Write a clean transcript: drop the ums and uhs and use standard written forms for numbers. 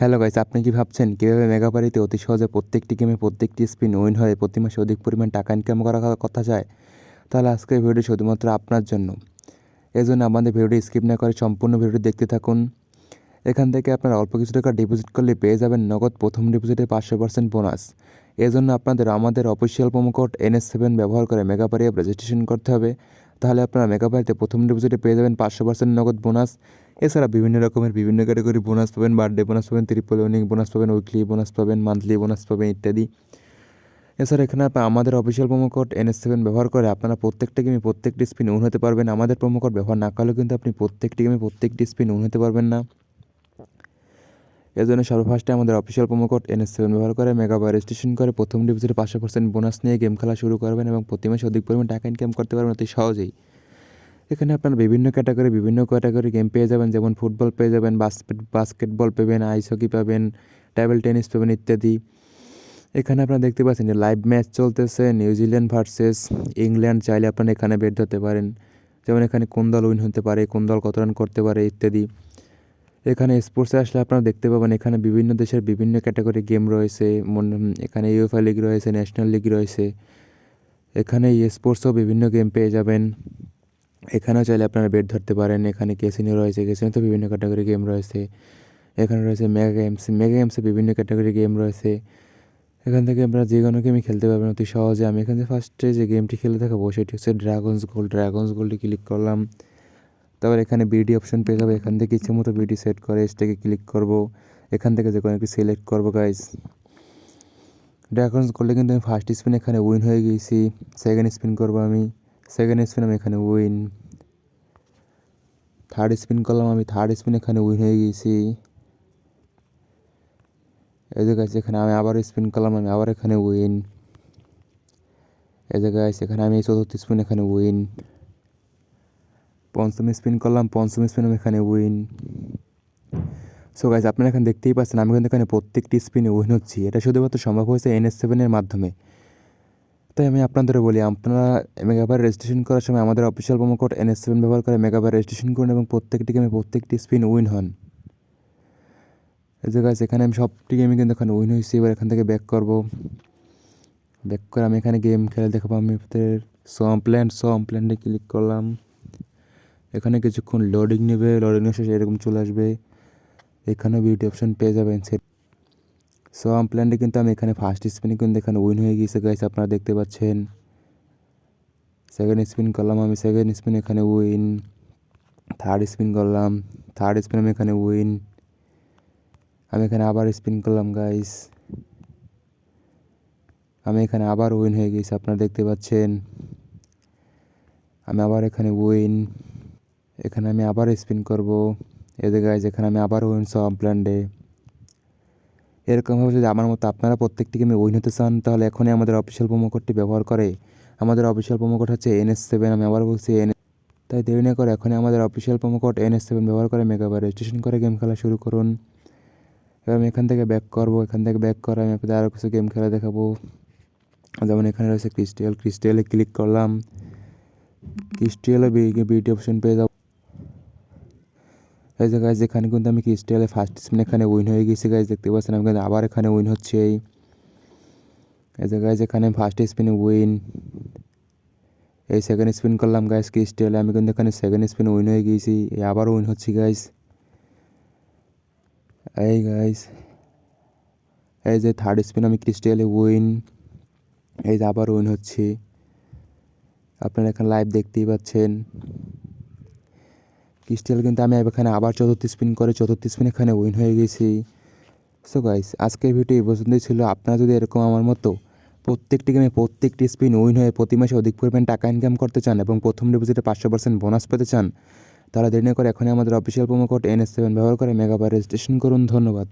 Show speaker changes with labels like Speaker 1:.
Speaker 1: Hello guys, আপনি কি ভাবছেন কীভাবে মেগাবারিতে অতি সহজে প্রত্যেকটি গেমে প্রত্যেকটি স্পিন উইন হয়ে প্রতি মাসে অধিক পরিমাণ টাকা ইনকাম করার কথা চায়? তাহলে আজকের ভিডিওটি শুধুমাত্র আপনার জন্য। এজন্য আমাদের ভিডিওটি স্কিপ না করে সম্পূর্ণ ভিডিওটি দেখতে থাকুন। এখান থেকে আপনারা অল্প কিছু টাকা ডিপোজিট করলে পেয়ে যাবেন নগদ প্রথম ডিপোজিটে 500% বোনাস। এজন্য আপনাদের আমাদের অফিসিয়াল প্রোমো কোড NS7 ব্যবহার করে মেগাবারি অ্যাপ রেজিস্ট্রেশন করতে হবে। তাহলে আপনারা মেগাবারিতে প্রথম ডিপোজিটে পেয়ে যাবেন 500% নগদ বোনাস। এছাড়া বিভিন্ন রকমের বিভিন্ন ক্যাটাগরি বোনাস পাবেন, বার্থডে বোনাস পাবেন, ট্রিপল উইনিং বোনাস পাবেন, উইকলি বোনাস পাবেন, মান্থলি বোনাস পাবেন ইত্যাদি। এছাড়া এখানে আমাদের অফিসিয়াল প্রোমো কোড NS7 ব্যবহার করে আপনারা প্রত্যেকটা গেমে প্রত্যেকটি স্পিন উইন হতে পারবেন। আমাদের প্রোমো কোড ব্যবহার না করলেও কিন্তু আপনি প্রত্যেকটি গেমে প্রত্যেকটি স্পিন উইন হতে পারবেন না। এজন্য সর্বফার্স্টে আমাদের অফিসিয়াল প্রোমো কোড NS7 ব্যবহার করে মেগাবারি রেজিস্ট্রেশন করে প্রথম ডিপোজিটে 500% বোনাস নিয়ে গেম খেলা শুরু করবেন এবং প্রতি মাসে অধিক পরিমাণ টাকা ইনকাম করতে পারবেন অতি সহজেই। এখানে আপনারা বিভিন্ন ক্যাটাগরি গেম পেয়ে যাবেন, যেমন ফুটবল পেয়ে যাবেন, বাস্কেটবল পাবেন, আইস হকি পাবেন, টেবিল টেনিস পাবেন ইত্যাদি। এখানে আপনারা দেখতে পাচ্ছেন যে লাইভ ম্যাচ চলতেছে নিউজিল্যান্ড ভার্সেস ইংল্যান্ড। চাইলে আপনারা এখানে বের ধরতে পারেন, যেমন এখানে কোন দল উইন হতে পারে, কোন দল কত রান করতে পারে ইত্যাদি। এখানে স্পোর্টসে আসলে আপনারা দেখতে পাবেন এখানে বিভিন্ন দেশের বিভিন্ন ক্যাটাগরি গেম রয়েছে। এখানে ইউএফএ লিগ রয়েছে, ন্যাশনাল লিগ রয়েছে। এখানে স্পোর্টসও বিভিন্ন গেম পেয়ে যাবেন। এখানেও চাইলে আপনারা বেট ধরতে পারেন। এখানে ক্যাসিনো রয়েছে, ক্যাসিনোতে বিভিন্ন ক্যাটাগরি গেম রয়েছে। এখানে রয়েছে মেগা গেমসে বিভিন্ন ক্যাটাগরি গেম রয়েছে। এখান থেকে আপনারা যে কোনো গেমই খেলতে পারবেন অতি সহজে। আমি এখানে ফার্স্টে যে গেমটি খেলে দেখাবো সেটি হচ্ছে ড্রাগনস গোল্ডে ক্লিক করলাম। তারপর এখানে বিডি অপশন পেয়ে যাবো। এখান থেকে ইচ্ছে মতো বিডি সেট করে স্টেকে ক্লিক করব। এখান থেকে যে কোনো একটি সিলেক্ট করবো গাইজ। ড্রাগনস গোল্ডে কিন্তু আমি ফার্স্ট স্পিন এখানে উইন হয়ে গিয়েছি। সেকেন্ড স্পিন করবো আমি, সেকেন্ড স্পিন আমি এখানে উইন। থার্ড স্পিন করলাম আমি, থার্ড স্পিন এখানে উইন হয়ে গিয়েছি। এই যে গাইস এখানে আমি আবার স্পিন করলাম, আমি আবার এখানে উইন। এই যে গাইস এখানে আমি চতুর্থ স্পিন এখানে উইন। পঞ্চম স্পিন করলাম, পঞ্চম স্পিন আমি এখানে উইন। সো গাইস আপনারা এখানে দেখতেই পাচ্ছেন আমি কিন্তু এখানে প্রত্যেকটি স্পিনে উইন হচ্ছি। এটা শুধুমাত্র সম্ভব হয়েছে NS7 মাধ্যমে। তাই আমি আপনাদের বলি, আপনারা মেগাবার রেজিস্ট্রেশন করার সময় আমাদের অফিসিয়াল প্রোমো কোড NS7 ব্যবহার করে মেগাবার রেজিস্ট্রেশন করুন এবং প্রত্যেকটি গেমে প্রত্যেকটি স্পিন উইন হন। এই যে গাইস এখানে আমি সবটি গেমে কিন্তু এখানে উইন হয়েছি। এবার এখান থেকে ব্যাক করব। ব্যাক করে আমি এখানে গেম খেলে দেখাবো। আমি সোয়াম্পল্যান্ডে ক্লিক করলাম। এখানে কিছুক্ষণ লোডিং নেবে, লোডিং শেষে এরকম চলে আসবে। এখানেও বিউটি অপশন পেয়ে যাবেন। সোয়াম্পল্যান্ডে কিন্তু আমি এখানে ফার্স্ট স্পিনে কিন্তু এখানে উইন হয়ে গিয়েছে গাইস, আপনারা দেখতে পাচ্ছেন। সেকেন্ড স্পিন করলাম আমি, সেকেন্ড স্পিন এখানে উইন। থার্ড স্পিন করলাম, থার্ড স্পিন আমি এখানে উইন। আমি এখানে আবার স্পিন করলাম গাইস, আমি এখানে আবার উইন হয়ে গেছি, আপনারা দেখতে পাচ্ছেন। আমি আবার এখানে উইন। এখানে আমি আবার স্পিন করব। এই যে গাইস এখানে আমি আবার উইন সোয়াম্পল্যান্ডে। এরকমভাবে যদি আমার মতো আপনারা প্রত্যেকটি গেমে উইন হতে চান তাহলে এখনই আমাদের অফিসিয়াল প্রোমো কোডটি ব্যবহার করে। আমাদের অফিসিয়াল প্রোমো কোড হচ্ছে NS7। আমি আবার বলছি তাই দেরি না করে এখনই আমাদের অফিসিয়াল প্রোমো কোড NS7 ব্যবহার করে মেগাবার রেজিস্ট্রেশন করে গেম খেলা শুরু করুন। এবার আমি এখান থেকে ব্যাক করব। এখান থেকে ব্যাক করে আমি আপনাদের আরও কিছু গেম খেলা দেখাবো। যেমন এখানে রয়েছে ক্রিস্টালে ক্লিক করলাম। ক্রিস্টালে বিউটি অপশন পেয়ে যাবো। এই যে গাইজ এখানে কিন্তু আমি ক্রিস্টালে ফার্স্ট স্পিন এখানে উইন হয়ে গেছি গাইজ, দেখতে পাচ্ছেন আমি কিন্তু আবার এখানে উইন হচ্ছে। এই যে গাইজ এখানে ফার্স্ট স্পিনে উইন। এই সেকেন্ড স্পিন করলাম গাইজ ক্রিস্টালে, আমি কিন্তু এখানে সেকেন্ড স্পিনে উইন হয়ে গিয়েছি। আবার উইন হচ্ছি গাইজ। এই গাইজ এই যে থার্ড স্পিন আমি ক্রিস্টালে উইন। এই যে আবার উইন হচ্ছি, আপনারা এখানে লাইভ দেখতেই পাচ্ছেন। ক্রিস্টাল কিন্তু আমি এখানে আবার চতুর্থ স্পিন করে চতুর্থ স্পিন এখানে উইন হয়ে গেছি। সো গাইস আজকের ভিডিও এই পর্যন্তই ছিল। আপনারা যদি এরকম আমার মতো প্রত্যেকটি গেমে প্রত্যেকটি স্পিন উইন হয়ে প্রতি মাসে অধিক পরিমাণ টাকা ইনকাম করতে চান এবং প্রথম ডিপোজিটে 500% বোনাস পেতে চান তাহলে দেরি না করে এখনই আমাদের অফিসিয়াল প্রোমো কোড NS7 ব্যবহার করে মেগাবার রেজিস্ট্রেশন করুন। ধন্যবাদ।